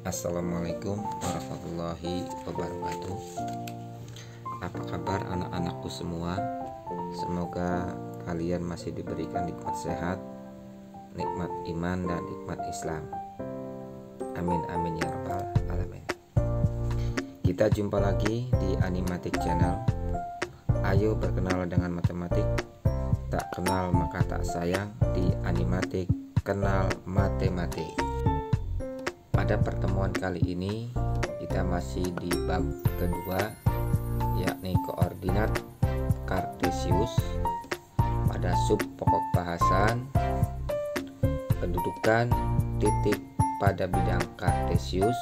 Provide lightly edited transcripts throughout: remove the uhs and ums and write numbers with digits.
Assalamualaikum warahmatullahi wabarakatuh. Apa kabar anak-anakku semua? Semoga kalian masih diberikan nikmat sehat, nikmat iman, dan nikmat Islam. Amin amin ya rabbal alamin. Kita jumpa lagi di Animatic Channel. Ayo berkenal dengan matematik. Tak kenal maka tak sayang. Di Animatic kenal matematik. Pada pertemuan kali ini kita masih di bab kedua, yakni koordinat Kartesius pada sub pokok bahasan kedudukan titik pada bidang Kartesius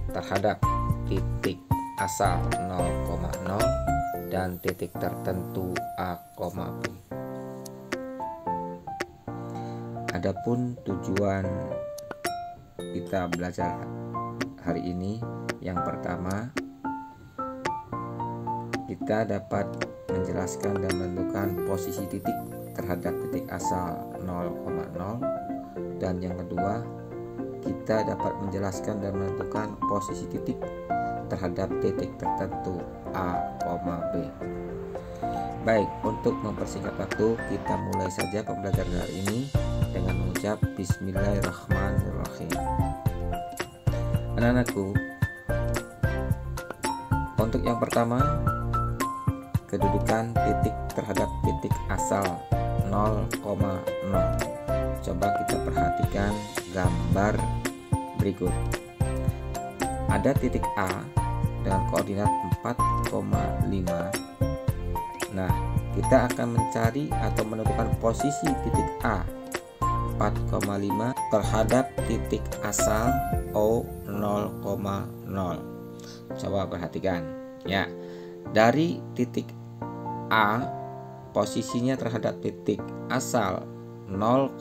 terhadap titik asal 0,0 dan titik tertentu A, B. Adapun tujuan kita belajar hari ini, yang pertama kita dapat menjelaskan dan menentukan posisi titik terhadap titik asal 0,0, dan yang kedua kita dapat menjelaskan dan menentukan posisi titik terhadap titik tertentu A, B. Baik, untuk mempersingkat waktu kita mulai saja pembelajaran hari ini dengan mengucap Bismillahirrahmanirrahim. Anak-anakku, untuk yang pertama, kedudukan titik terhadap titik asal 0,0. Coba kita perhatikan gambar berikut. Ada titik A dengan koordinat 4,5. Nah, kita akan mencari atau menentukan posisi titik A 4,5 terhadap titik asal O 0,0. Coba perhatikan ya. Dari titik A, posisinya terhadap titik asal 0,0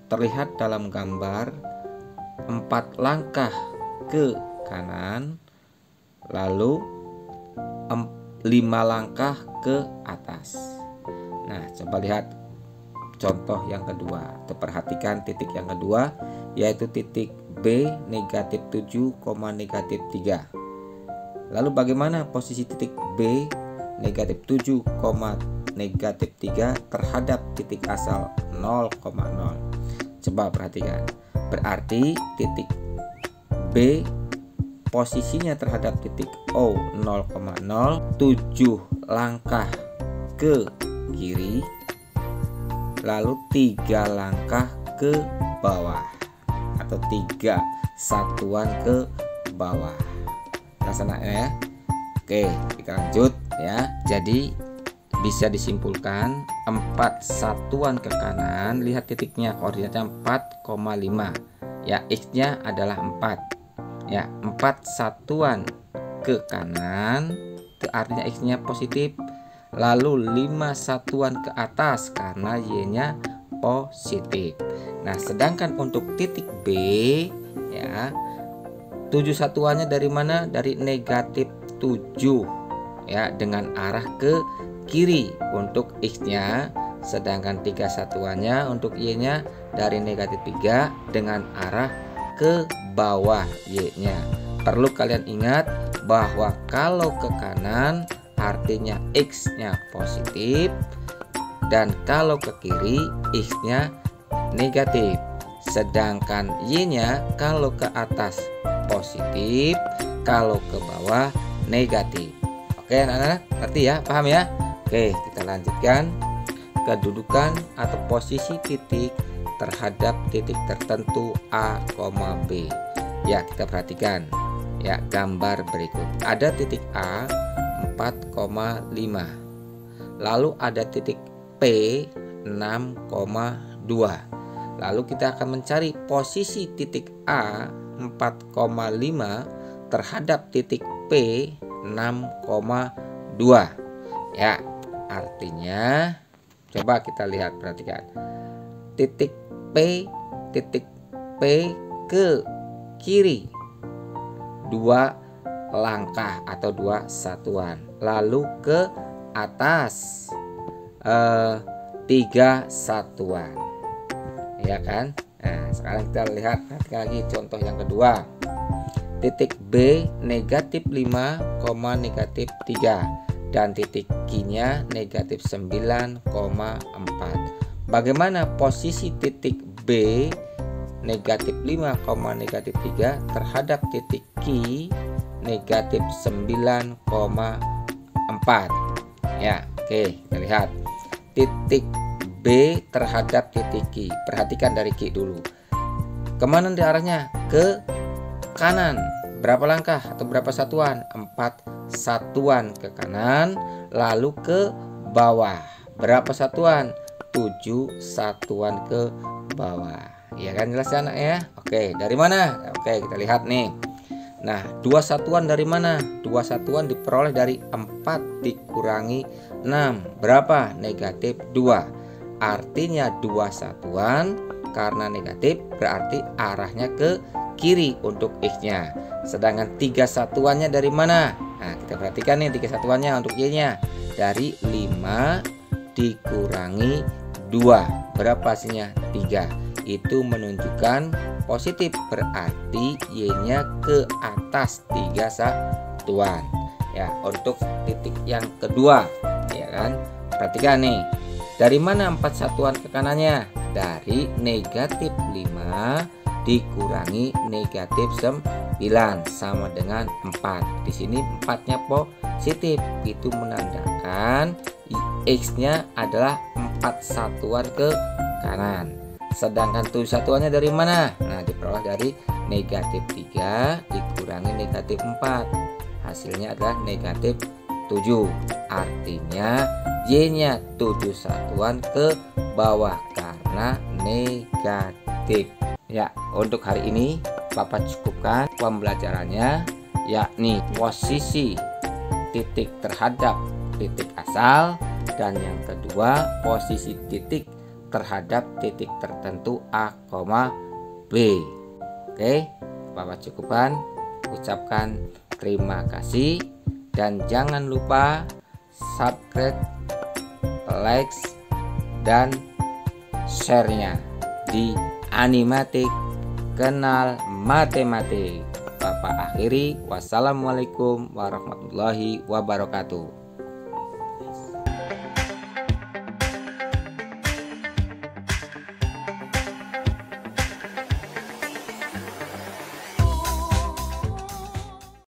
terlihat dalam gambar 4 langkah ke kanan, lalu 5 langkah ke atas. Nah, coba lihat contoh yang kedua. Perhatikan titik yang kedua, yaitu titik B negatif 7, negatif 3. Lalu bagaimana posisi titik B negatif 7, negatif 3 terhadap titik asal 0,0? Coba perhatikan. Berarti titik B posisinya terhadap titik O 0,0 7 langkah ke kiri, lalu 3 langkah ke bawah atau 3 satuan ke bawah. Laksanakannya ya. Oke, kita lanjut ya. Jadi bisa disimpulkan 4 satuan ke kanan, lihat titiknya koordinatnya 4,5 ya, X-nya adalah 4 ya. 4 satuan ke kanan itu artinya X-nya positif, lalu 5 satuan ke atas karena Y-nya positif. Nah, sedangkan untuk titik B ya, 7 satuannya dari mana? Dari negatif 7 ya, dengan arah ke kiri untuk X-nya, sedangkan 3 satuannya untuk Y-nya dari negatif 3 dengan arah ke bawah Y-nya. Perlu kalian ingat bahwa kalau ke kanan artinya X-nya positif, dan kalau ke kiri X-nya negatif, sedangkan Y-nya kalau ke atas positif, kalau ke bawah negatif. Oke anak-anak, ngerti ya, paham ya? Oke, kita lanjutkan. Kedudukan atau posisi titik terhadap titik tertentu A, B. Ya, kita perhatikan ya gambar berikut. Ada titik A 4,5. Lalu ada titik P 6,2. Lalu kita akan mencari posisi titik A 4,5 terhadap titik P 6,2. Ya, artinya coba kita lihat, perhatikan. Titik P ke kiri 2 langkah atau 2 satuan, lalu ke atas 3 satuan ya kan. Nah, sekarang kita lihat lagi contoh yang kedua. Titik B negatif 5, negatif 3 dan titik Q-nya negatif 9,4. Bagaimana posisi titik B negatif 5, negatif 3 terhadap titik Q negatif 9,4? Ya, oke, kita lihat titik B terhadap titik Q. Perhatikan dari Q dulu. Kemana arahnya? Ke kanan. Berapa langkah atau berapa satuan? 4 satuan ke kanan, lalu ke bawah. Berapa satuan? 7 satuan ke bawah. Ya kan, jelas ya anak ya? Oke, dari mana? Oke, kita lihat nih. Nah, 2 satuan dari mana? 2 satuan diperoleh dari 4 dikurangi 6. Berapa? Negatif 2. Artinya 2 satuan, karena negatif berarti arahnya ke kiri untuk X-nya. Sedangkan 3 satuannya dari mana? Nah, kita perhatikan nih 3 satuannya untuk Y-nya. Dari 5 dikurangi 2. Berapa hasilnya? 3. Itu menunjukkan positif, berarti Y-nya ke atas 3 satuan. Ya, untuk titik yang kedua, ya kan? Perhatikan nih. Dari mana 4 satuan ke kanannya? Dari negatif 5 dikurangi negatif 9 sama dengan 4. Di sini 4-nya positif. Itu menandakan X-nya adalah 4 satuan ke kanan. Sedangkan 7 satuannya dari mana? Nah, diperoleh dari negatif 3 dikurangi negatif 4. Hasilnya adalah negatif 7. Artinya Y-nya 7 satuan ke bawah karena negatif. Ya, untuk hari ini Bapak cukupkan pembelajarannya, yakni posisi titik terhadap titik asal, dan yang kedua posisi titik terhadap titik tertentu A, B. Oke, Bapak cukupkan. Ucapkan terima kasih dan jangan lupa subscribe, like, dan share-nya di Animatik Kenal Matematik. Bapak akhiri, wassalamualaikum warahmatullahi wabarakatuh.